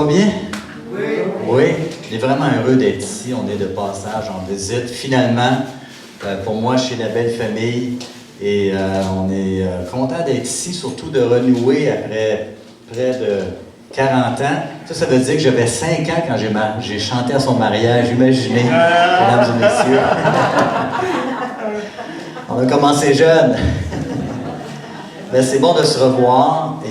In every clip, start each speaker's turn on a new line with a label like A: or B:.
A: Ça va bien?
B: Oui.
A: Oui, on est vraiment heureux d'être ici. On est de passage en visite. Finalement, pour moi, chez la belle famille. Et on est content d'être ici, surtout de renouer après près de 40 ans. Ça veut dire que j'avais 5 ans quand j'ai chanté à son mariage. Imaginez, mesdames et messieurs. On a commencé jeune. Mais c'est bon de se revoir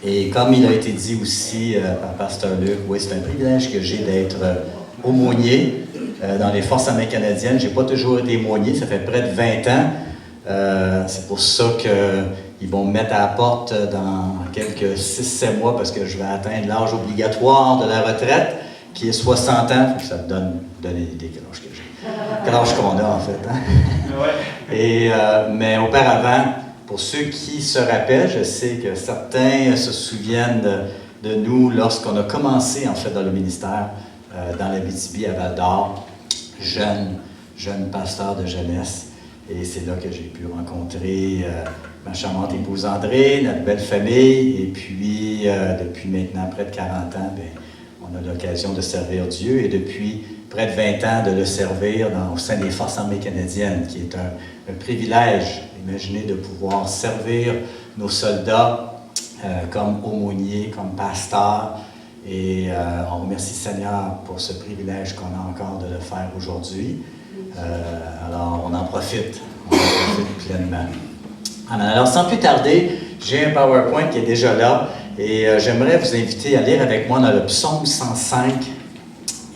A: et comme il a été dit aussi par Pasteur Luc, oui, c'est un privilège que j'ai d'être aumônier dans les Forces armées canadiennes. Je n'ai pas toujours été aumônier, ça fait près de 20 ans. C'est pour ça qu'ils vont me mettre à la porte dans quelques 6-7 mois parce que je vais atteindre l'âge obligatoire de la retraite, qui est 60 ans. Faut que ça te donne l'idée quel âge que j'ai. Quel âge qu'on a, en fait. Hein? Ouais. Mais auparavant, pour ceux qui se rappellent, je sais que certains se souviennent de nous lorsqu'on a commencé en fait dans le ministère dans l'Abitibi à Val-d'Or, jeune pasteur de jeunesse. Et c'est là que j'ai pu rencontrer ma charmante épouse André, notre belle famille. Et puis, depuis maintenant près de 40 ans, on a l'occasion de servir Dieu. Et depuis près de 20 ans, de le servir au sein des Forces armées canadiennes, qui est un privilège. Imaginez de pouvoir servir nos soldats comme aumôniers, comme pasteurs. Et on remercie le Seigneur pour ce privilège qu'on a encore de le faire aujourd'hui. Alors, on en profite pleinement. Alors, sans plus tarder, j'ai un PowerPoint qui est déjà là. Et j'aimerais vous inviter à lire avec moi dans le psaume 105.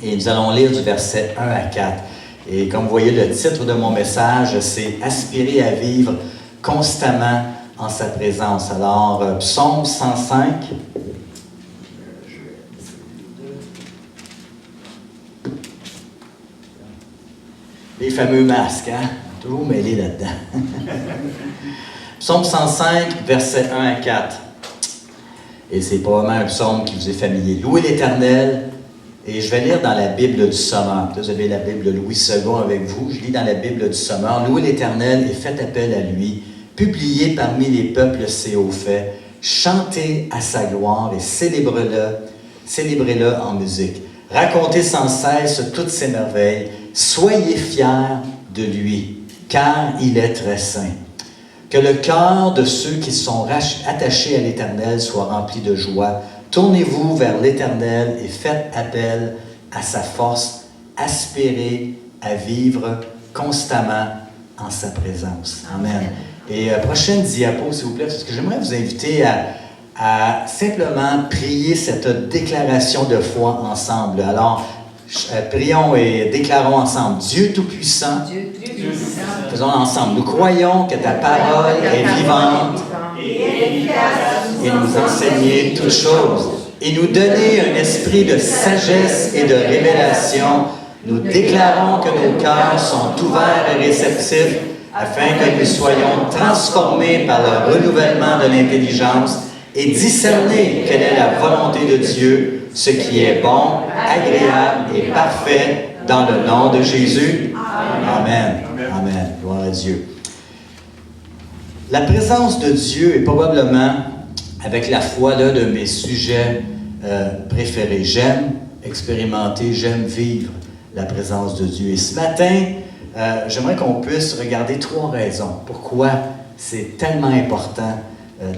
A: Et nous allons lire du verset 1 à 4. Et comme vous voyez, le titre de mon message, c'est « Aspirer à vivre constamment en sa présence ». Alors, psaume 105. Les fameux masques, hein? Toujours mêlés là-dedans. Psaume 105, versets 1 à 4. Et c'est probablement un psaume qui vous est familier. « Louez l'Éternel ». Et je vais lire dans la Bible du Sommeur. Vous avez la Bible de Louis II avec vous. Je lis dans la Bible du Sommeur. « Louez l'Éternel et faites appel à lui. Publiez parmi les peuples ses hauts faits. Chantez à sa gloire et célébrez-le en musique. Racontez sans cesse toutes ses merveilles. Soyez fiers de lui, car il est très saint. Que le cœur de ceux qui sont attachés à l'Éternel soit rempli de joie. Tournez-vous vers l'Éternel et faites appel à sa force. Aspirez à vivre constamment en sa présence. » Amen. Et prochaine diapo, s'il vous plaît, parce que j'aimerais vous inviter à simplement prier cette déclaration de foi ensemble. Alors, prions et déclarons ensemble. Dieu Tout-Puissant, faisons ensemble. Nous croyons que ta parole est vivante et nous enseigner toutes choses, et nous donner un esprit de sagesse et de révélation. Nous déclarons que nos cœurs sont ouverts et réceptifs, afin que nous soyons transformés par le renouvellement de l'intelligence et discerner quelle est la volonté de Dieu, ce qui est bon, agréable et parfait, dans le nom de Jésus. Amen. Amen. Gloire à Dieu. La présence de Dieu est probablement, avec la foi, l'un de mes sujets préférés. J'aime expérimenter, j'aime vivre la présence de Dieu. Et ce matin, j'aimerais qu'on puisse regarder 3 raisons. Pourquoi c'est tellement important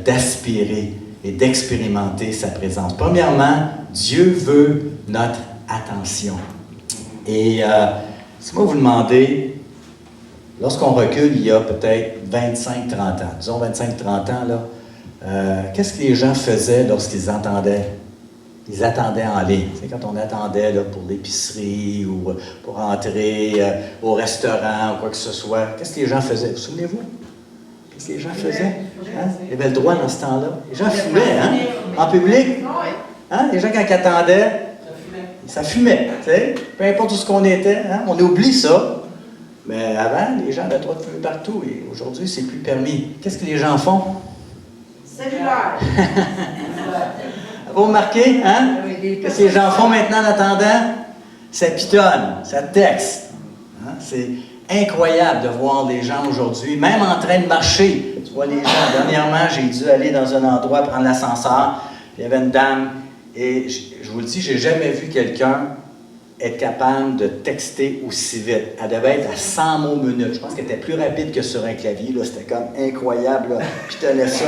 A: d'aspirer et d'expérimenter sa présence. Premièrement, Dieu veut notre attention. Et si moi vous demandez, lorsqu'on recule il y a peut-être 25-30 ans, disons 25-30 ans, là, qu'est-ce que les gens faisaient lorsqu'ils entendaient? Ils attendaient en ligne. C'est quand on attendait là, pour l'épicerie ou pour entrer au restaurant ou quoi que ce soit. Qu'est-ce que les gens faisaient? Vous souvenez-vous? Qu'est-ce que les gens faisaient? Hein? Ils avaient le droit dans ce temps-là. Les gens fumaient, hein? En public. Hein? Les gens, quand ils attendaient, ça fumait. Peu importe où ce qu'on était. Hein? On oublie ça. Mais avant, les gens avaient le droit de fumer partout. Et aujourd'hui, c'est plus permis. Qu'est-ce que les gens font?
B: Cellulaire.
A: Vous remarquez, hein? Qu'est-ce que les gens font maintenant en attendant? Ça pitonne, ça texte. Hein? C'est incroyable de voir les gens aujourd'hui, même en train de marcher. Tu vois les gens, dernièrement, j'ai dû aller dans un endroit prendre l'ascenseur. Il y avait une dame Et je vous le dis, j'ai jamais vu quelqu'un être capable de texter aussi vite. Elle devait être à 100 mots minute. Je pense qu'elle était plus rapide que sur un clavier. Là. C'était comme incroyable. Là. Puis tenait ça.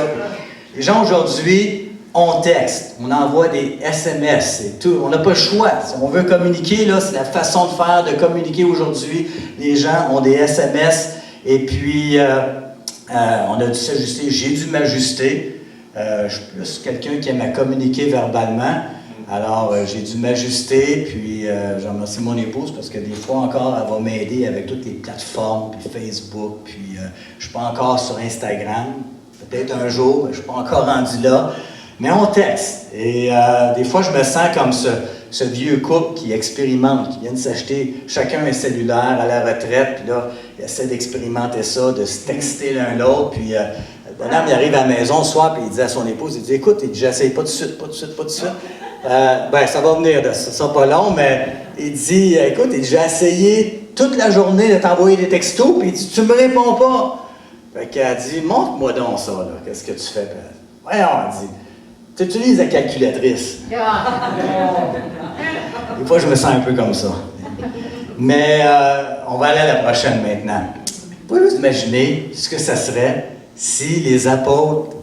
A: Les gens aujourd'hui, on texte, on envoie des SMS, c'est tout. On n'a pas le choix. Si on veut communiquer, là, c'est la façon de faire, de communiquer aujourd'hui. Les gens ont des SMS. Et puis, on a dû s'ajuster. J'ai dû m'ajuster. Je suis plus quelqu'un qui aime à communiquer verbalement. Alors, j'ai dû m'ajuster, puis je remercie mon épouse parce que des fois encore, elle va m'aider avec toutes les plateformes, puis Facebook, puis je ne suis pas encore sur Instagram. Peut-être un jour, mais je ne suis pas encore rendu là. Mais on texte. Et des fois, je me sens comme ce vieux couple qui expérimente, qui vient de s'acheter chacun un cellulaire à la retraite, puis là, il essaie d'expérimenter ça, de se texter l'un l'autre, puis le bonhomme, il arrive à la maison le soir, puis il dit à son épouse, il dit, écoute, j'essaye pas de suite, pas de suite, pas de suite. Ça va venir, ça sera pas long, mais il dit, écoute, j'ai essayé toute la journée de t'envoyer des textos, puis il dit, tu me réponds pas. Fait qu'elle dit, montre-moi donc ça, là, qu'est-ce que tu fais? Voyons, elle dit, tu utilises la calculatrice. Des fois, je me sens un peu comme ça. Mais on va aller à la prochaine maintenant. Vous pouvez vous imaginer ce que ça serait si les apôtres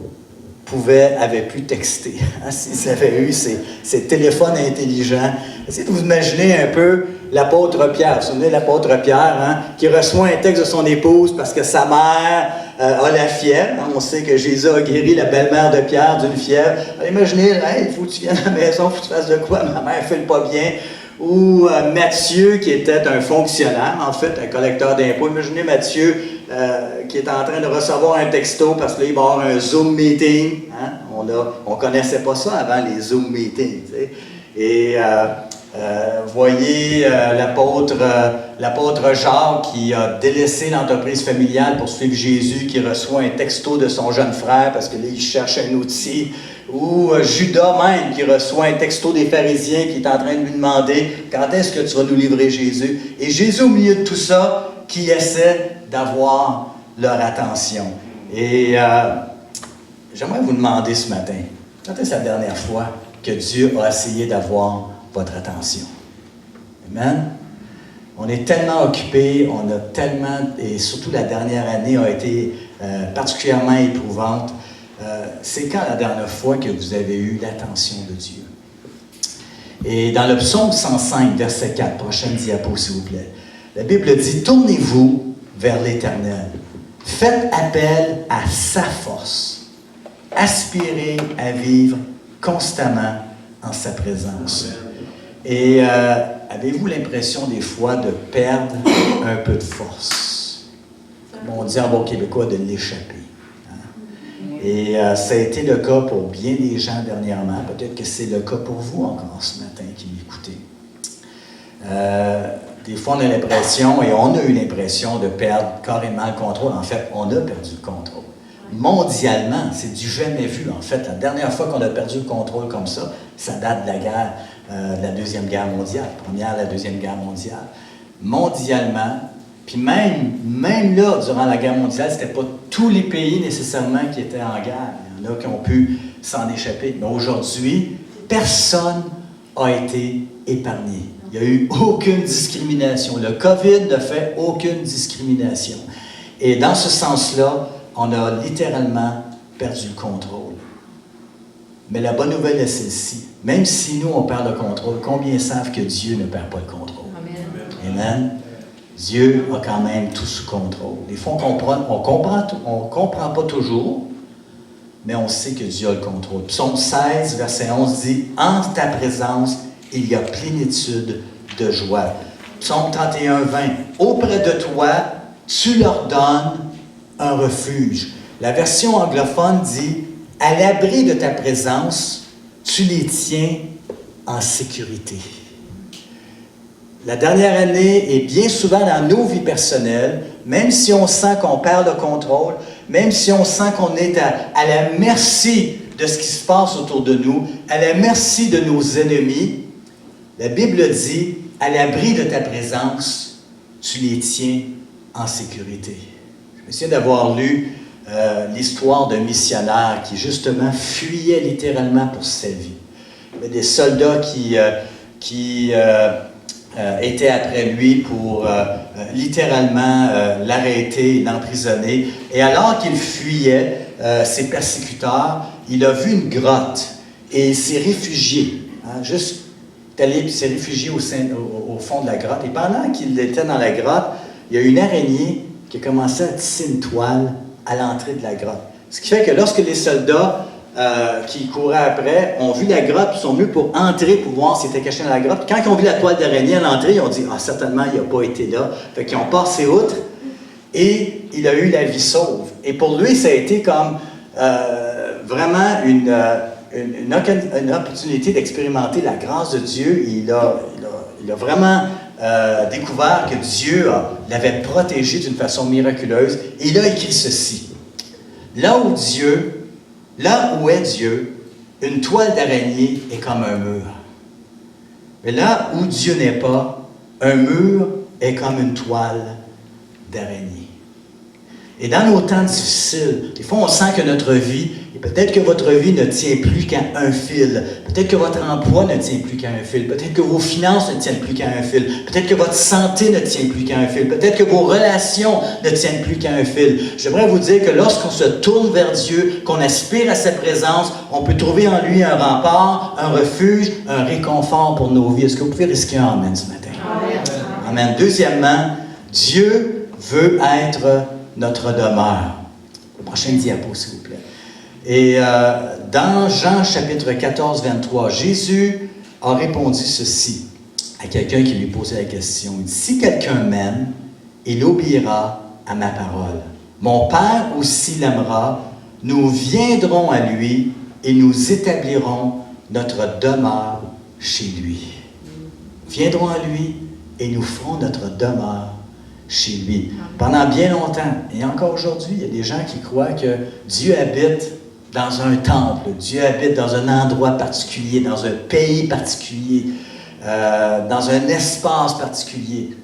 A: avaient pu texter, hein, s'ils avaient eu ces téléphones intelligents. Essayez de vous imaginer un peu l'apôtre Pierre. Vous vous souvenez de l'apôtre Pierre, hein, qui reçoit un texte de son épouse parce que sa mère a la fièvre. Hein. On sait que Jésus a guéri la belle-mère de Pierre d'une fièvre. Alors, imaginez, il faut que tu viennes à la maison, il faut que tu fasses de quoi, ma mère ne file pas bien. Ou Matthieu, qui était un fonctionnaire, en fait, un collecteur d'impôts. Imaginez Matthieu qui est en train de recevoir un texto parce que là, il va avoir un Zoom meeting. Hein? On ne connaissait pas ça avant, les Zoom meetings. Tu sais. Et voyez l'apôtre Jacques qui a délaissé l'entreprise familiale pour suivre Jésus, qui reçoit un texto de son jeune frère parce que là, il cherche un outil. Ou Judas même qui reçoit un texto des pharisiens qui est en train de lui demander « Quand est-ce que tu vas nous livrer Jésus? » Et Jésus, au milieu de tout ça, qui essaie d'avoir leur attention. Et j'aimerais vous demander ce matin, quand est-ce la dernière fois que Dieu a essayé d'avoir votre attention? Amen? On est tellement occupés, on a tellement, et surtout la dernière année a été particulièrement éprouvante. C'est quand la dernière fois que vous avez eu l'attention de Dieu? Et dans le psaume 105, verset 4, prochaine diapo s'il vous plaît, la Bible dit « Tournez-vous vers l'Éternel, faites appel à sa force, aspirez à vivre constamment en sa présence. » Et avez-vous l'impression des fois de perdre un peu de force? Comme on dit en bon québécois, de l'échapper. Et ça a été le cas pour bien des gens dernièrement. Peut-être que c'est le cas pour vous encore ce matin qui m'écoutez. Des fois, on a l'impression, et on a eu l'impression de perdre carrément le contrôle. En fait, on a perdu le contrôle. Mondialement, c'est du jamais vu. En fait, la dernière fois qu'on a perdu le contrôle comme ça date de la guerre, de la Deuxième Guerre mondiale. Première, la Deuxième Guerre mondiale. Mondialement, puis même là, durant la guerre mondiale, ce n'était pas tous les pays nécessairement qui étaient en guerre. Il y en a qui ont pu s'en échapper. Mais aujourd'hui, personne n'a été épargné. Il n'y a eu aucune discrimination. Le COVID ne fait aucune discrimination. Et dans ce sens-là, on a littéralement perdu le contrôle. Mais la bonne nouvelle est celle-ci. Même si nous, on perd le contrôle, combien savent que Dieu ne perd pas le contrôle? Amen. Amen. Dieu a quand même tout sous contrôle. Des fois, on comprend pas toujours, mais on sait que Dieu a le contrôle. Psaume 16, verset 11 dit « En ta présence, il y a plénitude de joie. » Psaume 31, 20 « Auprès de toi, tu leur donnes un refuge. » La version anglophone dit « À l'abri de ta présence, tu les tiens en sécurité. » La dernière année, et bien souvent dans nos vies personnelles, même si on sent qu'on perd le contrôle, même si on sent qu'on est à la merci de ce qui se passe autour de nous, à la merci de nos ennemis, la Bible dit, à l'abri de ta présence, tu les tiens en sécurité. Je me souviens d'avoir lu l'histoire d'un missionnaire qui justement fuyait littéralement pour sa vie. avait des soldats qui étaient après lui pour littéralement l'arrêter, l'emprisonner. Et alors qu'il fuyait ses persécuteurs, il a vu une grotte et il s'est réfugié. Juste allé et s'est réfugié au fond de la grotte. Et pendant qu'il était dans la grotte, il y a une araignée qui a commencé à tisser une toile à l'entrée de la grotte. Ce qui fait que lorsque les soldats qui couraient après ont vu la grotte, ils sont venus pour entrer, pour voir s'il était caché dans la grotte. Quand ils ont vu la toile d'araignée à l'entrée, ils ont dit « Ah, certainement, il n'a pas été là. » Fait qu'ils ont passé outre et il a eu la vie sauve. Et pour lui, ça a été comme vraiment une opportunité d'expérimenter la grâce de Dieu. Il a vraiment découvert que Dieu l'avait protégé d'une façon miraculeuse. Et il a écrit ceci. Là où est Dieu, une toile d'araignée est comme un mur. Mais là où Dieu n'est pas, un mur est comme une toile d'araignée. Et dans nos temps difficiles, des fois on sent que notre vie, et peut-être que votre vie ne tient plus qu'à un fil, peut-être que votre emploi ne tient plus qu'à un fil, peut-être que vos finances ne tiennent plus qu'à un fil, peut-être que votre santé ne tient plus qu'à un fil, peut-être que vos relations ne tiennent plus qu'à un fil. J'aimerais vous dire que lorsqu'on se tourne vers Dieu, qu'on aspire à sa présence, on peut trouver en lui un rempart, un refuge, un réconfort pour nos vies. Est-ce que vous pouvez risquer un amen ce matin? Amen. Amen. Deuxièmement, Dieu veut être notre demeure. Le prochain diapo, s'il vous plaît. Et dans Jean chapitre 14, 23, Jésus a répondu ceci à quelqu'un qui lui posait la question. Il dit, « Si quelqu'un m'aime, il obéira à ma parole. Mon Père aussi l'aimera. Nous viendrons à lui et nous établirons notre demeure chez lui. » Viendrons à lui et nous ferons notre demeure chez lui. Pendant bien longtemps, et encore aujourd'hui, il y a des gens qui croient que Dieu habite dans un temple, Dieu habite dans un endroit particulier, dans un pays particulier, dans un espace particulier.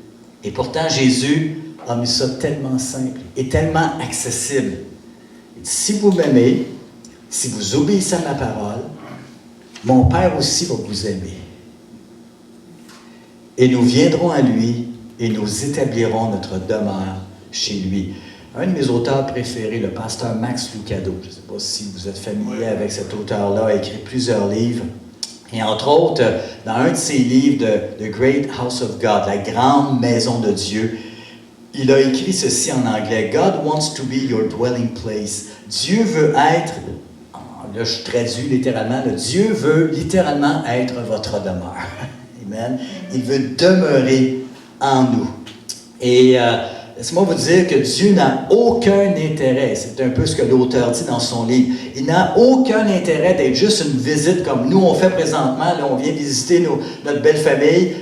A: Et pourtant, Jésus a mis ça tellement simple et tellement accessible. Il dit, si vous m'aimez, si vous obéissez à ma parole, mon Père aussi va vous aimer. Et nous viendrons à lui et nous établirons notre demeure chez lui. Un de mes auteurs préférés, le pasteur Max Lucado, je ne sais pas si vous êtes familier avec cet auteur-là, a écrit plusieurs livres. Et entre autres, dans un de ses livres, The Great House of God, la grande maison de Dieu, il a écrit ceci en anglais, « God wants to be your dwelling place ». Dieu veut être, là je traduis littéralement, Dieu veut littéralement être votre demeure. Amen. Il veut demeurer en nous. Et laissez-moi vous dire que Dieu n'a aucun intérêt, c'est un peu ce que l'auteur dit dans son livre, il n'a aucun intérêt d'être juste une visite comme nous on fait présentement, là on vient visiter notre belle famille,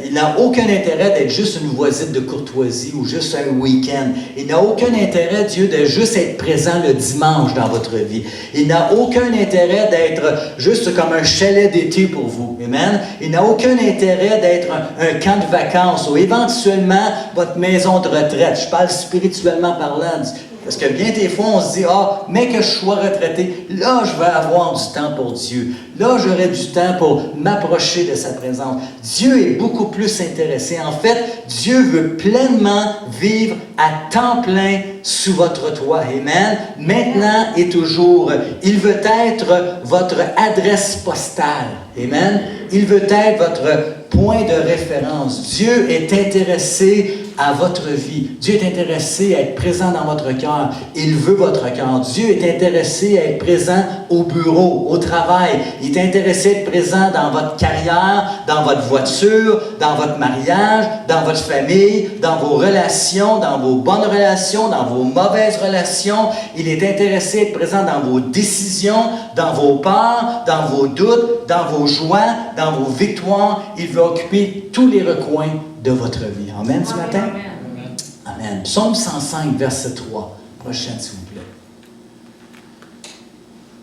A: il n'a aucun intérêt d'être juste une visite de courtoisie ou juste un week-end. Il n'a aucun intérêt, Dieu, de juste être présent le dimanche dans votre vie. Il n'a aucun intérêt d'être juste comme un chalet d'été pour vous. Amen. Il n'a aucun intérêt d'être un camp de vacances ou éventuellement votre maison de retraite. Je parle spirituellement parlant. Parce que bien des fois, on se dit, mais que je sois retraité, là, je vais avoir du temps pour Dieu. Là, j'aurai du temps pour m'approcher de sa présence. Dieu est beaucoup plus intéressé. En fait, Dieu veut pleinement vivre à temps plein sous votre toit. Amen. Maintenant et toujours. Il veut être votre adresse postale. Amen. Il veut être votre point de référence. Dieu est intéressé à votre vie. Dieu est intéressé à être présent dans votre cœur. Il veut votre cœur. Dieu est intéressé à être présent au bureau, au travail. Il est intéressé à être présent dans votre carrière, dans votre voiture, dans votre mariage, dans votre famille, dans vos relations, dans vos bonnes relations, dans vos mauvaises relations. Il est intéressé à être présent dans vos décisions, dans vos peurs, dans vos doutes, dans vos joies, dans vos victoires. Il veut occuper tous les recoins de votre vie. Amen ce matin? Amen. Amen. Psaume 105, verset 3. Prochaine, s'il vous plaît.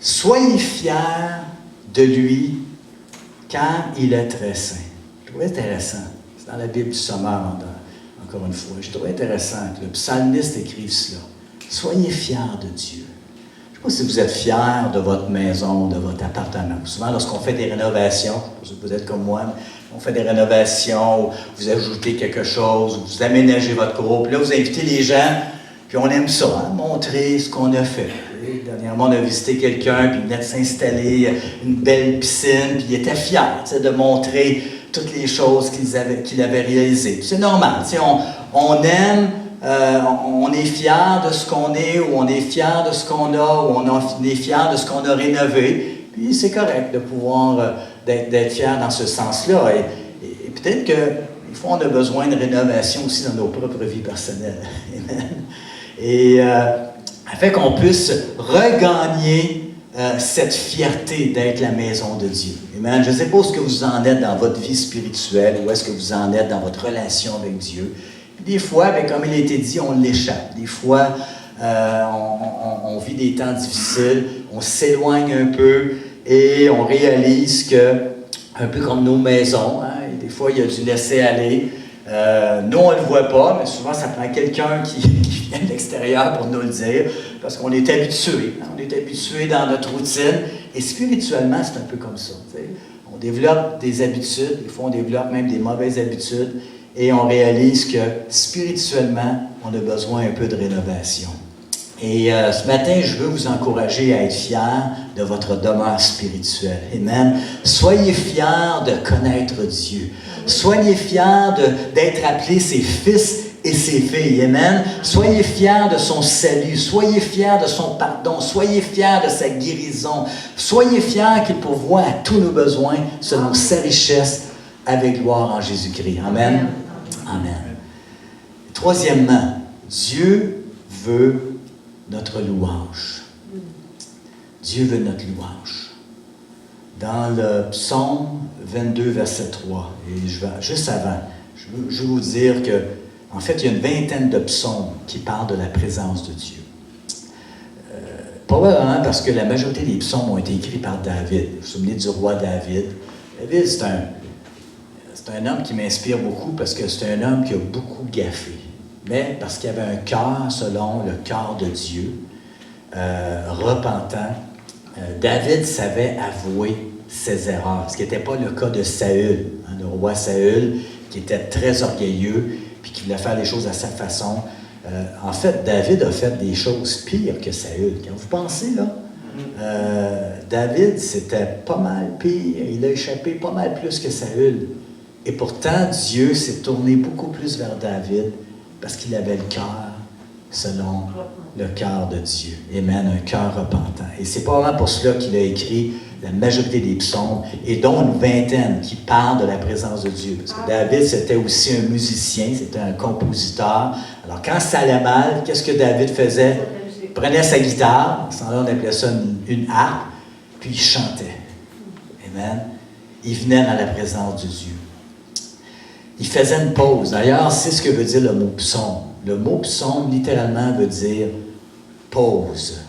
A: Soyez fiers de lui, car il est très saint. Je trouvais intéressant. C'est dans la Bible du Sommeur, encore une fois. Je trouvais intéressant que le psalmiste écrive cela. Soyez fiers de Dieu. Je sais pas si vous êtes fiers de votre maison, de votre appartement. Souvent, lorsqu'on fait des rénovations, vous êtes comme moi, on fait des rénovations, vous ajoutez quelque chose, vous aménagez votre cour, puis là, vous invitez les gens, puis on aime ça, hein, montrer ce qu'on a fait. Et dernièrement, on a visité quelqu'un, puis il venait de s'installer une belle piscine, puis il était fier de montrer toutes les choses qu'il avait réalisées. C'est normal, on aime, on est fier de ce qu'on est, ou on est fier de ce qu'on a, ou on est fier de ce qu'on a rénové, puis c'est correct de pouvoir d'être fier dans ce sens-là. Et peut-être qu'il faut on a besoin de rénovation aussi dans nos propres vies personnelles. Amen. Et afin qu'on puisse regagner cette fierté d'être la maison de Dieu. Amen. Je ne sais pas où est-ce que vous en êtes dans votre vie spirituelle, où est-ce que vous en êtes dans votre relation avec Dieu. Puis des fois, comme il a été dit, on l'échappe. Des fois, on vit des temps difficiles, on s'éloigne un peu et on réalise que, un peu comme nos maisons, hein, des fois, il y a du laisser-aller. Nous, on ne le voit pas, mais souvent, ça prend quelqu'un qui vient de l'extérieur pour nous le dire, parce qu'on est habitué. Hein, on est habitué dans notre routine. Et spirituellement, c'est un peu comme ça. T'sais. On développe des habitudes, des fois, on développe même des mauvaises habitudes, et on réalise que spirituellement, on a besoin un peu de rénovation. Et ce matin, je veux vous encourager à être fiers de votre demeure spirituelle. Amen. Soyez fiers de connaître Dieu. Soyez fiers d'être appelés ses fils et ses filles. Amen. Soyez fiers de son salut. Soyez fiers de son pardon. Soyez fiers de sa guérison. Soyez fiers qu'il pourvoit à tous nos besoins selon sa richesse avec gloire en Jésus-Christ. Amen. Amen. Troisièmement, Dieu veut notre louange. Dieu veut notre louange. Dans le psaume 22, verset 3, et juste avant, je veux vous dire que, en fait, il y a une vingtaine de psaumes qui parlent de la présence de Dieu. Probablement parce que la majorité des psaumes ont été écrits par David. Vous vous souvenez du roi David. David, c'est un homme qui m'inspire beaucoup parce que c'est un homme qui a beaucoup gaffé. Mais parce qu'il avait un cœur selon le cœur de Dieu, repentant. David savait avouer ses erreurs, ce qui n'était pas le cas de Saül, hein, le roi Saül, qui était très orgueilleux, puis qui voulait faire les choses à sa façon. En fait, David a fait des choses pires que Saül. Quand vous pensez, là, David, c'était pas mal pire. Il a échappé pas mal plus que Saül. Et pourtant, Dieu s'est tourné beaucoup plus vers David parce qu'il avait le cœur selon le cœur de Dieu. Amen, un cœur repentant. Et c'est probablement pour cela qu'il a écrit la majorité des psaumes, et dont une vingtaine qui parlent de la présence de Dieu. Parce que David, c'était aussi un musicien, c'était un compositeur. Alors, quand ça allait mal, qu'est-ce que David faisait? Il prenait sa guitare, on appelait ça une harpe, puis il chantait. Amen. Il venait dans la présence de Dieu. Il faisait une pause. D'ailleurs, c'est ce que veut dire le mot psaume. Le mot psaume, littéralement, veut dire pause.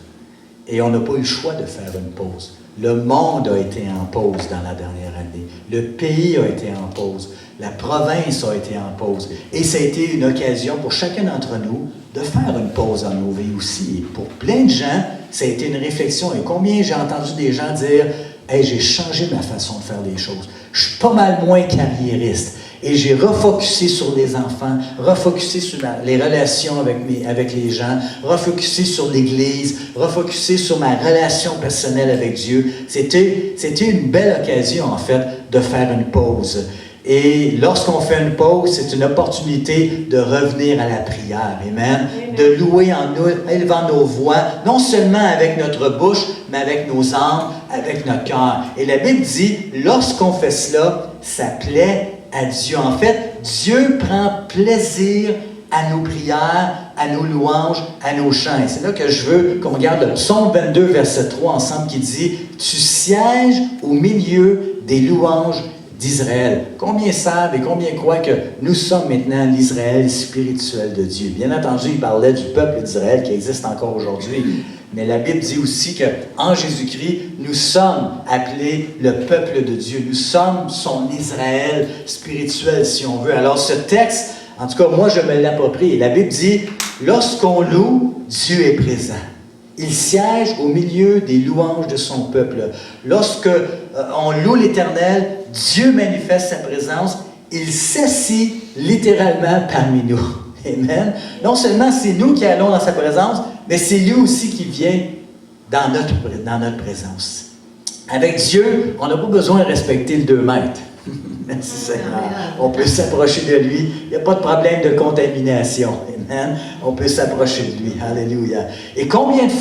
A: Et on n'a pas eu le choix de faire une pause. Le monde a été en pause dans la dernière année. Le pays a été en pause. La province a été en pause. Et ça a été une occasion pour chacun d'entre nous de faire une pause dans nos vies aussi. Et pour plein de gens, ça a été une réflexion. Et combien j'ai entendu des gens dire « Hey, j'ai changé ma façon de faire les choses. Je suis pas mal moins carriériste. » Et j'ai refocusé sur les enfants, refocusé sur les relations avec les gens, refocusé sur l'Église, refocusé sur ma relation personnelle avec Dieu. C'était une belle occasion, en fait, de faire une pause. Et lorsqu'on fait une pause, c'est une opportunité de revenir à la prière. Amen. De louer en nous, élevant nos voix, non seulement avec notre bouche, mais avec nos âmes, avec notre cœur. Et la Bible dit, lorsqu'on fait cela, ça plaît à Dieu. En fait, Dieu prend plaisir à nos prières, à nos louanges, à nos chants. Et c'est là que je veux qu'on regarde le psaume 22, verset 3 ensemble, qui dit « Tu sièges au milieu des louanges d'Israël. » Combien savent et combien croient que nous sommes maintenant l'Israël spirituel de Dieu? Bien entendu, il parlait du peuple d'Israël qui existe encore aujourd'hui. Mais la Bible dit aussi qu'en Jésus-Christ, nous sommes appelés le peuple de Dieu. Nous sommes son Israël spirituel, si on veut. Alors ce texte, en tout cas, moi je me l'approprie. La Bible dit, lorsqu'on loue, Dieu est présent. Il siège au milieu des louanges de son peuple. Lorsque on loue l'Éternel, Dieu manifeste sa présence. Il s'assit littéralement parmi nous. Amen. Non seulement c'est nous qui allons dans sa présence, mais c'est lui aussi qui vient dans notre présence. Avec Dieu, on n'a pas besoin de respecter le 2 mètres. Merci Seigneur. On peut s'approcher de lui. Il n'y a pas de problème de contamination. Amen. On peut s'approcher de lui. Alléluia. Et combien de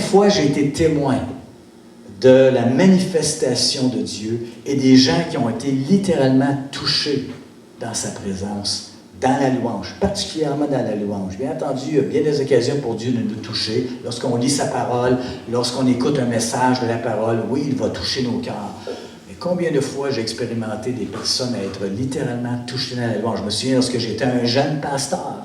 A: fois j'ai été témoin de la manifestation de Dieu et des gens qui ont été littéralement touchés dans sa présence, dans la louange, particulièrement dans la louange. Bien entendu, il y a bien des occasions pour Dieu de nous toucher. Lorsqu'on lit sa parole, lorsqu'on écoute un message de la parole, oui, il va toucher nos cœurs. Mais combien de fois j'ai expérimenté des personnes à être littéralement touchées dans la louange? Je me souviens lorsque j'étais un jeune pasteur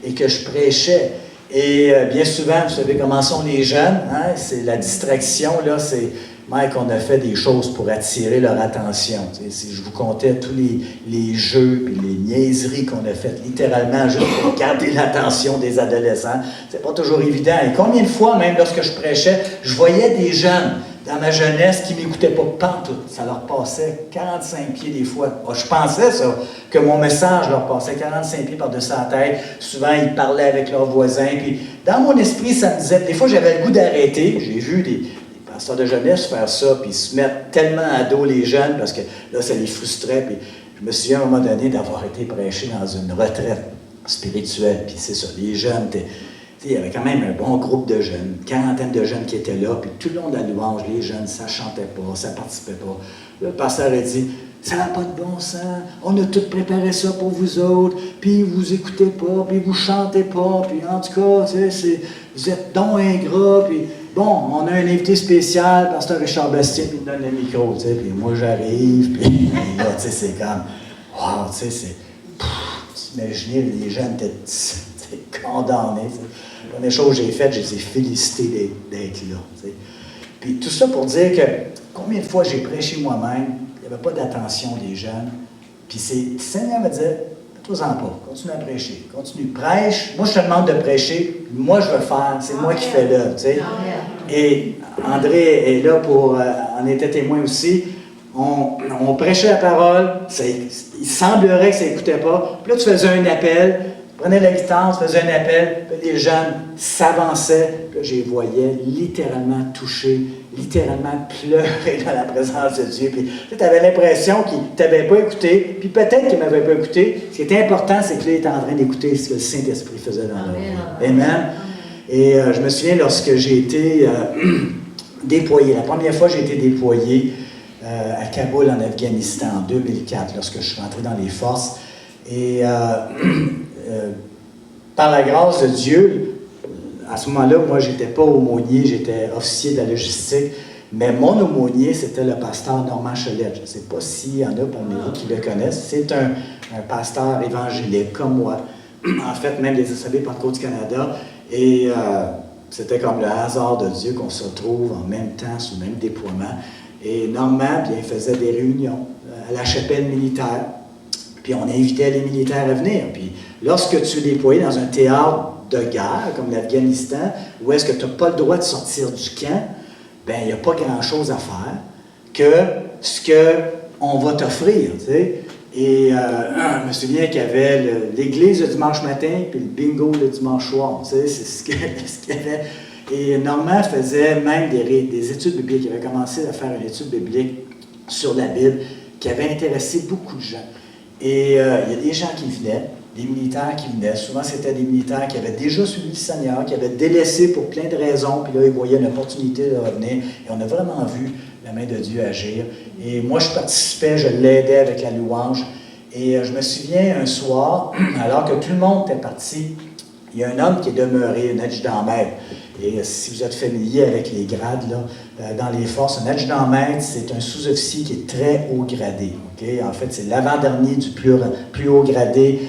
A: et que je prêchais. Et bien souvent, vous savez comment sont les jeunes, hein? C'est la distraction, là, c'est... Mike, on a fait des choses pour attirer leur attention. Si je vous comptais tous les jeux et les niaiseries qu'on a faites, littéralement, juste pour garder l'attention des adolescents, c'est pas toujours évident. Et combien de fois, même lorsque je prêchais, je voyais des jeunes dans ma jeunesse qui ne m'écoutaient pas pantoute. Ça leur passait 45 pieds des fois. Je pensais ça, que mon message leur passait 45 pieds par-dessus la tête. Souvent, ils parlaient avec leurs voisins. Puis, dans mon esprit, ça me disait, des fois, j'avais le goût d'arrêter. J'ai vu des pasteurs de jeunesse faire ça, puis se mettre tellement à dos les jeunes, parce que là, ça les frustrait. Puis, je me souviens à un moment donné d'avoir été prêché dans une retraite spirituelle. Puis c'est ça, les jeunes étaient... Il y avait quand même un bon groupe de jeunes, une quarantaine de jeunes qui étaient là, puis tout le long de la louange, les jeunes, ça ne chantait pas, ça ne participait pas. Le pasteur a dit, ça n'a pas de bon sens, on a tout préparé ça pour vous autres, puis vous écoutez pas, puis vous chantez pas, puis en tout cas, vous êtes donc ingrats, puis bon, on a un invité spécial, pasteur Richard Bastien, puis il me donne le micro, puis moi j'arrive, puis là, c'est comme, wow, c'est, imaginez, les jeunes étaient condamnés. La première chose que j'ai faite, je les ai félicités d'être là. T'sais. Puis tout ça pour dire que combien de fois j'ai prêché moi-même, il n'y avait pas d'attention des jeunes. Puis le Seigneur me disait, fais-toi-en pas, continue à prêcher, continue, prêche. Moi, je te demande de prêcher, moi je veux faire, c'est moi qui fais là. T'sais. Et André est là pour en était témoin aussi. On prêchait la parole, il semblerait que ça n'écoutait pas. Puis là, tu faisais un appel. Prenais la guitare, faisais un appel, puis les jeunes s'avançaient, puis là, je les voyais littéralement toucher, littéralement pleurer dans la présence de Dieu. Puis tu avais l'impression qu'ils ne t'avaient pas écouté, puis peut-être qu'ils ne m'avaient pas écouté. Ce qui était important, c'est qu'ils étaient en train d'écouter ce que le Saint-Esprit faisait dans leur vie. Amen. Et je me souviens lorsque j'ai été déployé, la première fois que j'ai été déployé à Kaboul, en Afghanistan, en 2004, lorsque je suis rentré dans les forces. Et par la grâce de Dieu, à ce moment-là, moi, je n'étais pas aumônier, j'étais officier de la logistique, mais mon aumônier, c'était le pasteur Normand Cholette. Je ne sais pas s'il y en a parmi vous qui le connaissent. C'est un pasteur évangélique comme moi, en fait, même des Assemblées Pentecôte du Canada. Et c'était comme le hasard de Dieu qu'on se retrouve en même temps, sous le même déploiement. Et Normand, bien, il faisait des réunions à la chapelle militaire. Puis on invitait les militaires à venir. Puis lorsque tu es déployé dans un théâtre de guerre, comme l'Afghanistan, où est-ce que tu n'as pas le droit de sortir du camp, bien, il n'y a pas grand-chose à faire que ce qu'on va t'offrir, tu sais. Et je me souviens qu'il y avait l'église le dimanche matin, puis le bingo le dimanche soir, tu sais, c'est ce qu'il y avait. Et Normand faisait même des études bibliques. Il avait commencé à faire une étude biblique sur la Bible qui avait intéressé beaucoup de gens. Et il y a des gens qui venaient, des militaires qui venaient. Souvent, c'était des militaires qui avaient déjà suivi le Seigneur, qui avaient délaissé pour plein de raisons, puis là, ils voyaient une opportunité de revenir. Et on a vraiment vu la main de Dieu agir. Et moi, je participais, je l'aidais avec la louange. Et je me souviens, un soir, alors que tout le monde était parti, il y a un homme qui est demeuré, un adjudant-maître. Et si vous êtes familier avec les grades, là, dans les forces, un adjudant-maître, c'est un sous-officier qui est très haut gradé. Okay? En fait, c'est l'avant-dernier du plus haut gradé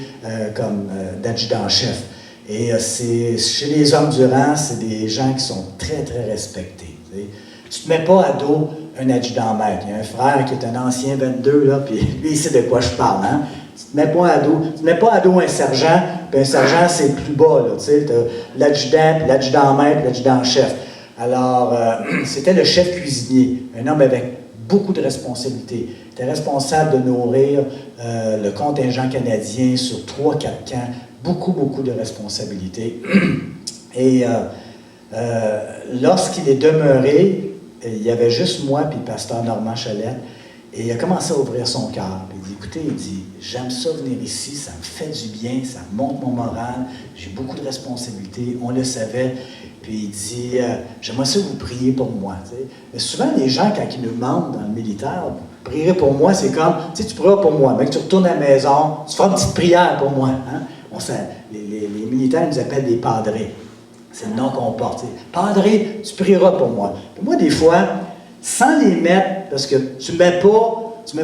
A: comme d'adjudant-chef. Et chez les hommes du rang, c'est des gens qui sont très, très respectés. Tu ne te mets pas à dos un adjudant-maître. Il y a un frère qui est un ancien 22, là, puis lui, il sait de quoi je parle. Hein? Tu ne te mets pas à dos un sergent puis un sergent, c'est plus bas, là, tu sais, t'as l'adjudant, puis l'adjudant-maître, puis l'adjudant-chef. Alors, c'était le chef cuisinier, un homme avec beaucoup de responsabilités. Il était responsable de nourrir le contingent canadien sur 3-4 camps, beaucoup de responsabilités. Et lorsqu'il est demeuré, il y avait juste moi puis le pasteur Normand Chalette, et il a commencé à ouvrir son cœur. Il dit, écoutez, il dit, j'aime ça venir ici, ça me fait du bien, ça monte mon moral, j'ai beaucoup de responsabilités, on le savait. Puis il dit, j'aimerais ça que vous priez pour moi. Tu sais. Mais souvent, les gens, quand ils nous demandent dans le militaire, prierai pour moi, c'est comme, tu sais, tu prieras pour moi, mais que tu retournes à la maison, tu feras une petite prière pour moi. Hein? Les militaires nous appellent des padrés. C'est le nom qu'on porte. Padré, tu prieras pour moi. Puis moi, des fois, sans les mettre, parce que tu ne mets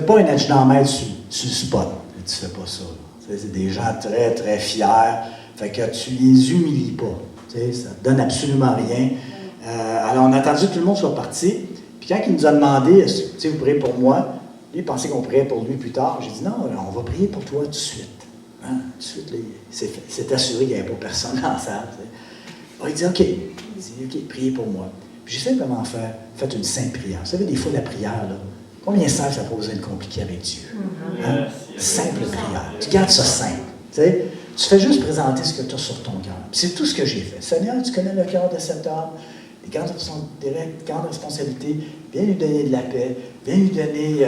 A: pas un adjudant-maître sur le spot. Tu ne fais pas ça. C'est des gens très fiers. Fait que tu les humilies pas. Ça ne te donne absolument rien. Alors, on a attendu que tout le monde soit parti. Puis quand il nous a demandé, est-ce que vous priez pour moi? Lui, il pensait qu'on priait pour lui plus tard. J'ai dit, non, on va prier pour toi tout de suite. Hein? Tout de suite, là, il s'est assuré qu'il n'y avait pas personne dans la salle. Alors, il dit, OK. Il dit, OK, priez pour moi. Puis j'ai simplement fait une simple prière. Vous savez, des fois, la prière, là, combien ça n'a pas besoin de compliquer avec Dieu? Hein? Simple prière. Tu gardes ça simple. Tu fais juste présenter ce que tu as sur ton cœur. C'est tout ce que j'ai fait. Seigneur, tu connais le cœur de cet homme, les grandes responsabilités. Viens lui donner de la paix. Viens lui donner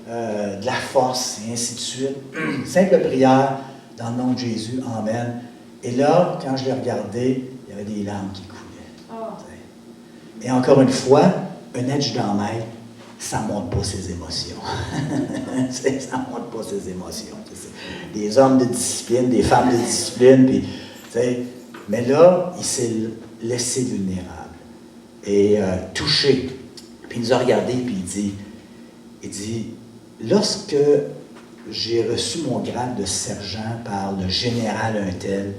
A: de la force, et ainsi de suite. Simple prière dans le nom de Jésus. Amen. Et là, quand je l'ai regardé, il y avait des larmes qui coulaient. Et encore une fois, un adjudant-maître, ça ne montre pas ses émotions. Ça ne montre pas ses émotions. Des hommes de discipline, des femmes de discipline. Puis, mais là, il s'est laissé vulnérable et touché. Puis il nous a regardé, puis il dit, lorsque j'ai reçu mon grade de sergent par le général un tel,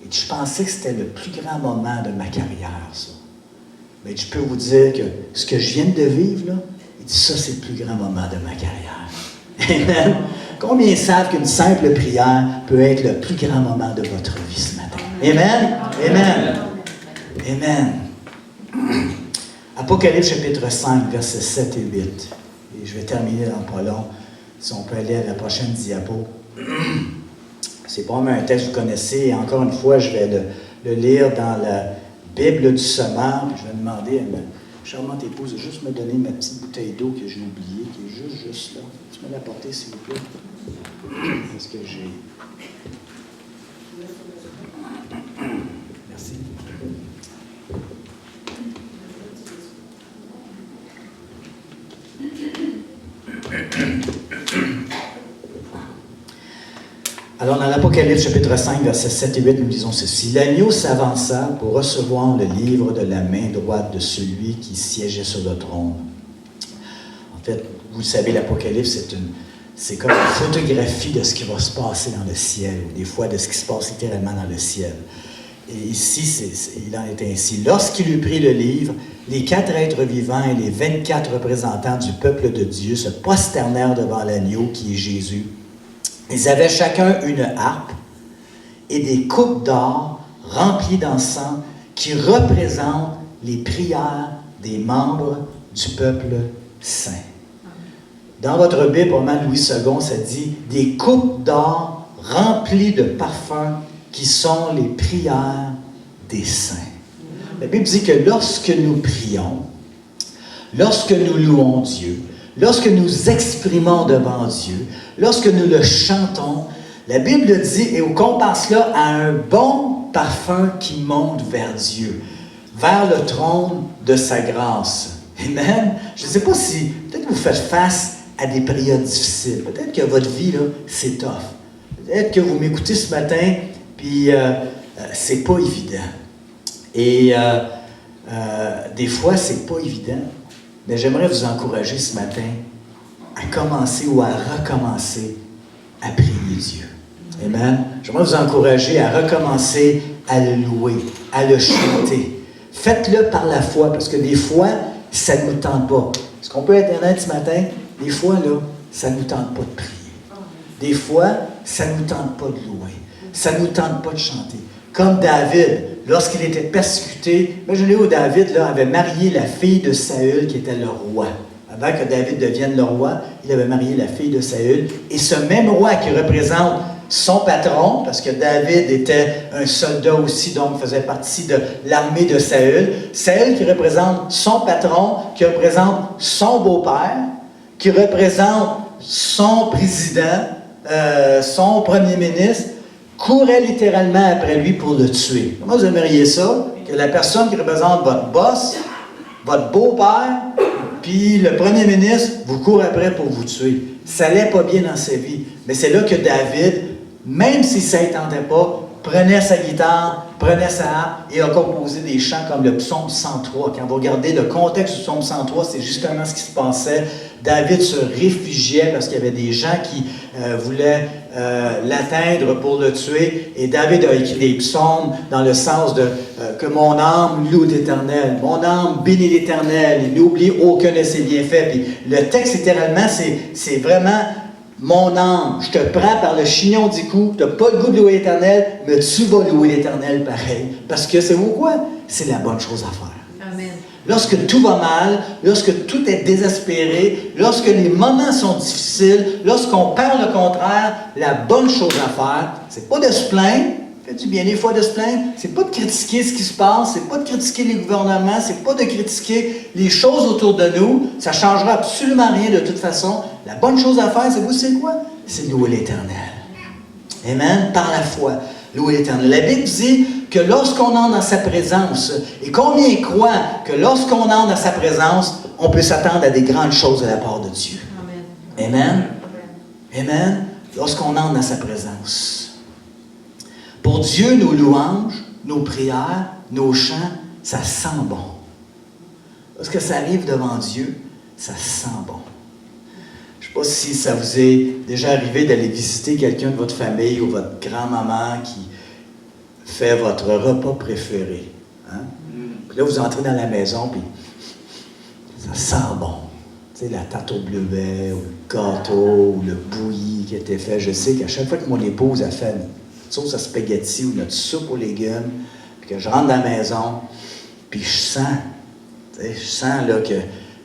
A: et je pensais que c'était le plus grand moment de ma carrière, ça. Mais je peux vous dire que ce que je viens de vivre, là, il dit, ça, c'est le plus grand moment de ma carrière. Amen. Combien savent qu'une simple prière peut être le plus grand moment de votre vie ce matin? Amen. Amen. Amen. Apocalypse chapitre 5, versets 7 et 8. Et je vais terminer dans pas long. Si on peut aller à la prochaine diapo. C'est pas même un texte que vous connaissez. Et encore une fois, je vais le lire dans la Bible du Semeur. Je vais demander à ma charmante épouse de juste me donner ma petite bouteille d'eau que j'ai oubliée, qui est juste là. Tu me l'apporter, s'il vous plaît? Est-ce que j'ai... Merci. Alors, dans l'Apocalypse, chapitre 5, versets 7 et 8, nous disons ceci. L'agneau s'avança pour recevoir le livre de la main droite de celui qui siégeait sur le trône. En fait, vous le savez, l'Apocalypse, c'est comme une photographie de ce qui va se passer dans le ciel, ou des fois de ce qui se passe littéralement dans le ciel. Et ici, il en est ainsi. Lorsqu'il eut pris le livre, les 4 êtres vivants et les 24 représentants du peuple de Dieu se prosternèrent devant l'agneau qui est Jésus. Ils avaient chacun une harpe et des coupes d'or remplies d'encens qui représentent les prières des membres du peuple saint. Dans votre Bible, Romain Louis II, ça dit « des coupes d'or remplies de parfums qui sont les prières des saints ». La Bible dit que lorsque nous prions, lorsque nous louons Dieu, lorsque nous exprimons devant Dieu, lorsque nous le chantons, la Bible dit, et on compare cela à un bon parfum qui monte vers Dieu, vers le trône de sa grâce. Amen. Je ne sais pas si, peut-être que vous faites face à des périodes difficiles. Peut-être que votre vie, là, c'est tough. Peut-être que vous m'écoutez ce matin, puis c'est pas évident. Et des fois, c'est pas évident. Mais j'aimerais vous encourager ce matin à commencer ou à recommencer à prier Dieu. Amen. J'aimerais vous encourager à recommencer à le louer, à le chanter. Faites-le par la foi, parce que des fois, ça ne nous tente pas. Est-ce qu'on peut être honnête ce matin? Des fois, là, ça ne nous tente pas de prier. Des fois, ça ne nous tente pas de louer. ça ne nous tente pas de chanter. Comme David, lorsqu'il était persécuté, imaginez-vous, David là, avait marié la fille de Saül qui était le roi. Avant que David devienne le roi, il avait marié la fille de Saül. Et ce même roi qui représente son patron, parce que David était un soldat aussi, donc faisait partie de l'armée de Saül. Saül qui représente son patron, qui représente son beau-père, qui représente son président, son premier ministre, courait littéralement après lui pour le tuer. Comment vous aimeriez ça? Que la personne qui représente votre boss, votre beau-père, puis le premier ministre vous court après pour vous tuer. Ça n'allait pas bien dans sa vie. Mais c'est là que David, même si ça ne tentait pas, prenait sa guitare, prenait sa harpe et a composé des chants comme le psaume 103. Quand vous regardez le contexte du psaume 103, c'est justement ce qui se passait. David se réfugiait parce qu'il y avait des gens qui voulaient l'atteindre pour le tuer. Et David a écrit des psaumes dans le sens de que mon âme loue l'Éternel, mon âme bénit l'Éternel, il n'oublie aucun de ses bienfaits. Puis le texte littéralement, c'est vraiment mon âme, je te prends par le chignon du cou, tu n'as pas le goût de louer l'Éternel, mais tu vas louer l'Éternel pareil. Parce que c'est quoi? C'est la bonne chose à faire.
B: Amen.
A: Lorsque tout va mal, lorsque tout est désespéré, lorsque les moments sont difficiles, lorsqu'on perd le contraire, la bonne chose à faire, c'est pas de se plaindre, fait du bien des fois de se plaindre, c'est pas de critiquer ce qui se passe, c'est pas de critiquer les gouvernements, c'est pas de critiquer les choses autour de nous, ça changera absolument rien de toute façon. La bonne chose à faire, c'est quoi? C'est de louer l'Éternel. Amen? Par la foi. Louer l'Éternel. La Bible dit que lorsqu'on entre dans sa présence, et combien croient que lorsqu'on entre dans sa présence, on peut s'attendre à des grandes choses de la part de Dieu. Amen. Amen. Amen. Lorsqu'on entre dans sa présence. Pour Dieu, nos louanges, nos prières, nos chants, ça sent bon. Lorsque ça arrive devant Dieu, ça sent bon. Je ne sais pas si ça vous est déjà arrivé d'aller visiter quelqu'un de votre famille ou votre grand-maman qui fait votre repas préféré. Hein? Puis là, vous entrez dans la maison, puis ça sent bon. Tu sais, la tarte au bleuet, ou le gâteau, ou le bouilli qui était fait. Je sais qu'à chaque fois que mon épouse a fait une sauce à spaghetti ou notre soupe aux légumes, puis que je rentre dans la maison, puis je sens là, que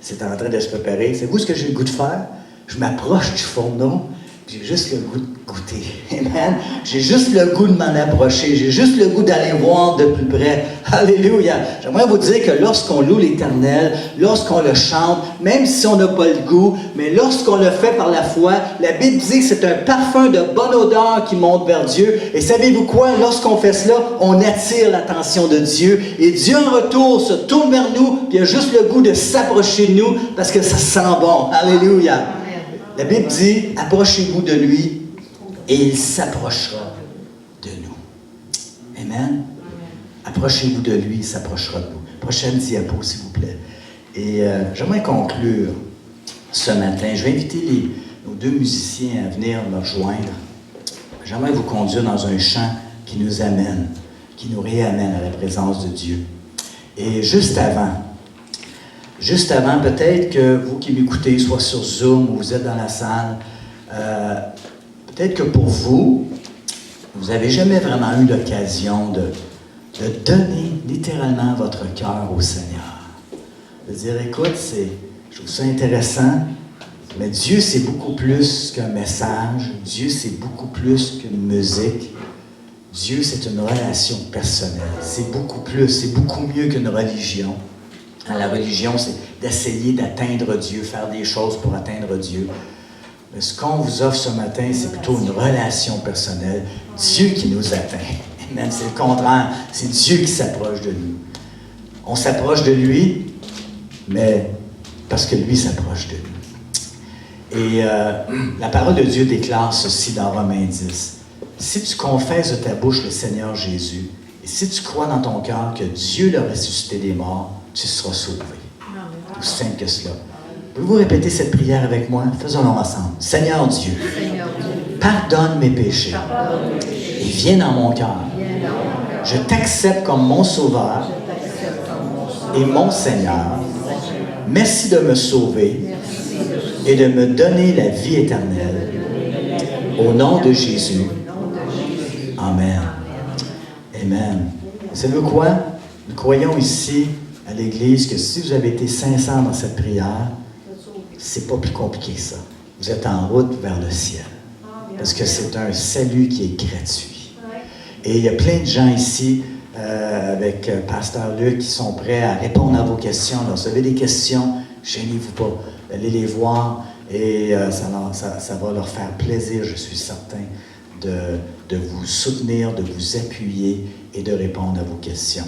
A: c'est en train de se préparer. C'est vous ce que j'ai le goût de faire? Je m'approche du fourneau, puis j'ai juste le goût de goûter. Amen. J'ai juste le goût de m'en approcher. J'ai juste le goût d'aller voir de plus près. Alléluia. J'aimerais vous dire que lorsqu'on loue l'Éternel, lorsqu'on le chante, même si on n'a pas le goût, mais lorsqu'on le fait par la foi, la Bible dit que c'est un parfum de bonne odeur qui monte vers Dieu. Et savez-vous quoi? Lorsqu'on fait cela, on attire l'attention de Dieu. Et Dieu, en retour, se tourne vers nous, puis il a juste le goût de s'approcher de nous parce que ça sent bon. Alléluia. La Bible dit, approchez-vous de lui et il s'approchera de nous. Amen. Approchez-vous de lui, il s'approchera de nous. Prochaine diapo, s'il vous plaît. Et j'aimerais conclure ce matin. Je vais inviter nos deux musiciens à venir me rejoindre. J'aimerais vous conduire dans un chant qui nous amène, qui nous réamène à la présence de Dieu. Et juste avant, peut-être que vous qui m'écoutez, soit sur Zoom ou vous êtes dans la salle, peut-être que pour vous, vous n'avez jamais vraiment eu l'occasion de donner littéralement votre cœur au Seigneur. De dire, écoute, je trouve ça intéressant, mais Dieu, c'est beaucoup plus qu'un message. Dieu, c'est beaucoup plus qu'une musique. Dieu, c'est une relation personnelle. C'est beaucoup plus, c'est beaucoup mieux qu'une religion. La religion, c'est d'essayer d'atteindre Dieu, faire des choses pour atteindre Dieu. Mais ce qu'on vous offre ce matin, c'est plutôt une relation personnelle. Dieu qui nous atteint. Amen. C'est le contraire. C'est Dieu qui s'approche de nous. On s'approche de lui, mais parce que lui s'approche de nous. Et la parole de Dieu déclare ceci dans Romains 10. Si tu confesses de ta bouche le Seigneur Jésus, et si tu crois dans ton cœur que Dieu l'a ressuscité des morts, tu seras sauvé. Aussi simple que cela. Pouvez-vous répéter cette prière avec moi? Faisons-le ensemble. Seigneur Dieu, pardonne mes péchés et viens dans mon cœur. Je t'accepte comme mon sauveur et mon Seigneur. Merci de me sauver et de me donner la vie éternelle. Au nom de Jésus. Amen. Amen. Savez-vous quoi? Nous croyons ici, à l'Église, que si vous avez été sincère dans cette prière, c'est pas plus compliqué que ça. Vous êtes en route vers le ciel. Parce que c'est un salut qui est gratuit. Et il y a plein de gens ici, avec Pasteur Luc, qui sont prêts à répondre à vos questions. Alors, si vous avez des questions, gênez-vous pas. Allez les voir et ça va leur faire plaisir, je suis certain, de vous soutenir, de vous appuyer et de répondre à vos questions.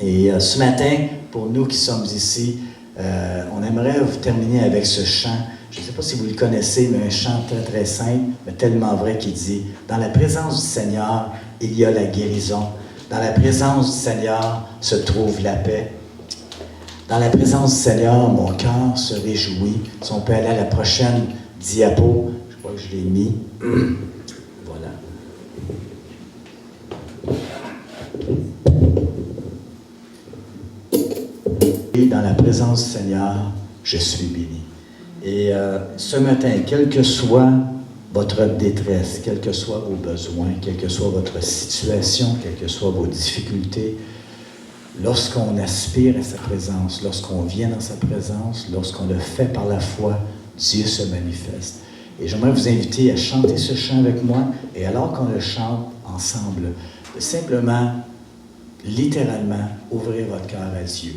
A: Et ce matin, pour nous qui sommes ici, on aimerait vous terminer avec ce chant. Je ne sais pas si vous le connaissez, mais un chant très très simple, mais tellement vrai qui dit « Dans la présence du Seigneur, il y a la guérison. Dans la présence du Seigneur se trouve la paix. Dans la présence du Seigneur, mon cœur se réjouit. » Si on peut aller à la prochaine diapo, je crois que je l'ai mis. Voilà. Et dans la présence du Seigneur, je suis béni. Et ce matin, quelle que soit votre détresse, quels que soient vos besoins, quelle que soit votre situation, quelles que soient vos difficultés, lorsqu'on aspire à sa présence, lorsqu'on vient dans sa présence, lorsqu'on le fait par la foi, Dieu se manifeste. Et j'aimerais vous inviter à chanter ce chant avec moi, et alors qu'on le chante ensemble, de simplement, littéralement, ouvrir votre cœur à Dieu,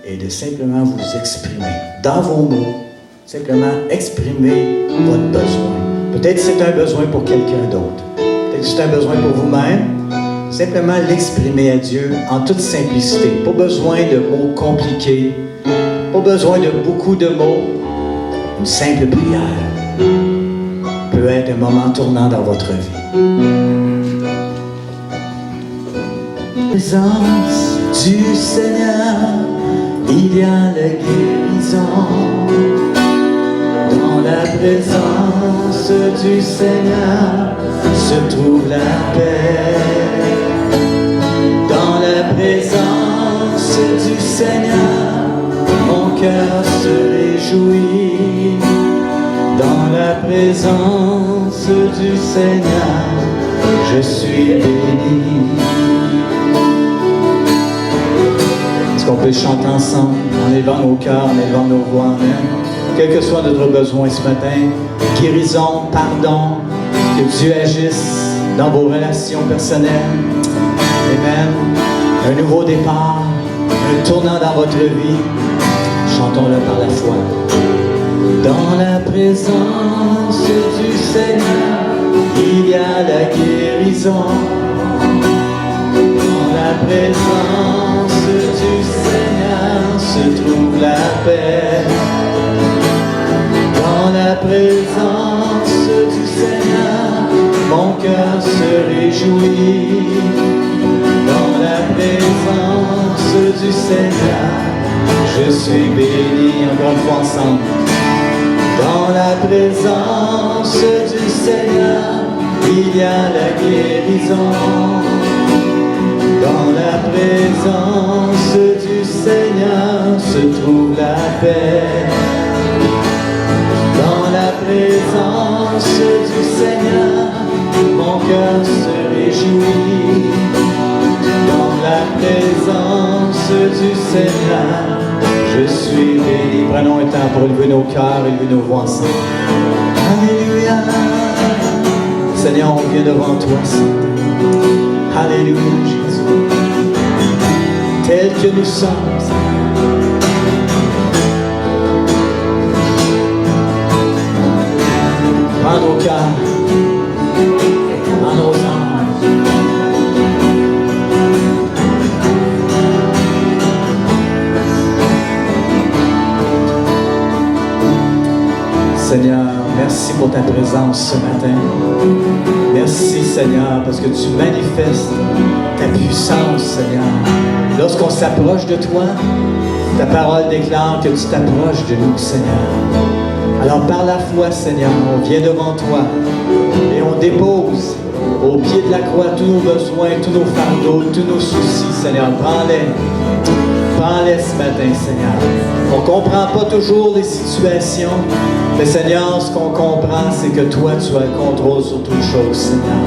A: et de simplement vous exprimer, dans vos mots, simplement exprimer votre besoin. Peut-être que c'est un besoin pour quelqu'un d'autre. Peut-être que c'est un besoin pour vous-même. Simplement l'exprimer à Dieu en toute simplicité. Pas besoin de mots compliqués. Pas besoin de beaucoup de mots. Une simple prière peut être un moment tournant dans votre vie. Présence du Seigneur, il y a la guérison. Dans la présence du Seigneur se trouve la paix. Dans la présence du Seigneur, mon cœur se réjouit. Dans la présence du Seigneur, je suis béni. Est-ce qu'on peut chanter ensemble, en élevant nos cœurs, en élevant nos voix, amen? Quel que soit notre besoin ce matin, guérison, pardon, que Dieu agisse dans vos relations personnelles. Amen. Un nouveau départ, un tournant dans votre vie. Chantons-le par la foi. Dans la présence du Seigneur, il y a la guérison. Dans la présence du Seigneur se trouve la paix. Dans la présence du Seigneur, mon cœur se réjouit. Dans la présence du Seigneur, je suis béni. Encore une fois ensemble. Dans la présence du Seigneur, il y a la guérison. Dans la présence du Seigneur se trouve la paix. Dans la présence du Seigneur, mon cœur se réjouit. Dans la présence du Seigneur, je suis béni. Prenons un temps pour élever nos cœurs, élever nos voix ensemble. Alléluia. Seigneur, on vient devant toi, Seigneur. Alléluia, Jésus. Tel que nous sommes, prends nos cœurs, prends nos âmes. Seigneur, merci pour ta présence ce matin. Merci, Seigneur, parce que tu manifestes ta puissance, Seigneur. Lorsqu'on s'approche de toi, ta parole déclare que tu t'approches de nous, Seigneur. Alors par la foi, Seigneur, on vient devant toi et on dépose au pied de la croix tous nos besoins, tous nos fardeaux, tous nos soucis, Seigneur. Prends-les. Prends-les ce matin, Seigneur. On ne comprend pas toujours les situations, mais Seigneur, ce qu'on comprend, c'est que toi, tu as le contrôle sur toutes choses, Seigneur.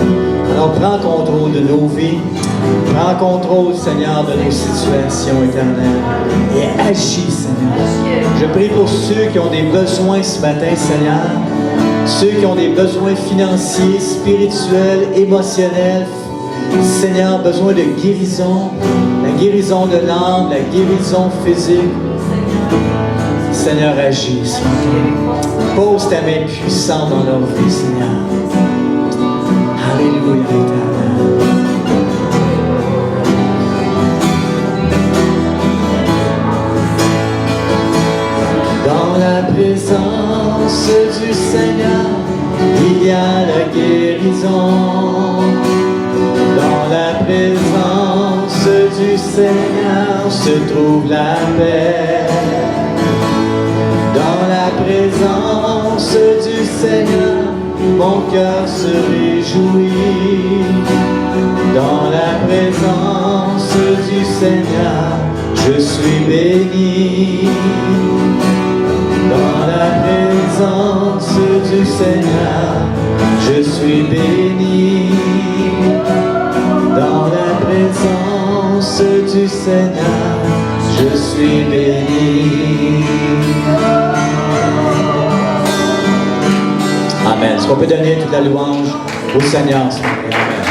A: Alors prends contrôle de nos vies. Prends contrôle, Seigneur, de nos situations éternelles. Et agis, Seigneur. Je prie pour ceux qui ont des besoins ce matin, Seigneur. Ceux qui ont des besoins financiers, spirituels, émotionnels. Seigneur, besoin de guérison. La guérison de l'âme, la guérison physique. Seigneur, agis ce matin. Pose ta main puissante dans leur vie, Seigneur. Alléluia, Éternel. Dans la présence du Seigneur, il y a la guérison. Dans la présence du Seigneur se trouve la paix. Dans la présence du Seigneur, mon cœur se réjouit. Dans la présence du Seigneur, je suis béni. Dans la présence du Seigneur, je suis béni. Dans la présence du Seigneur, je suis béni. Amen. Est-ce qu'on peut donner toute la louange au Seigneur? Amen.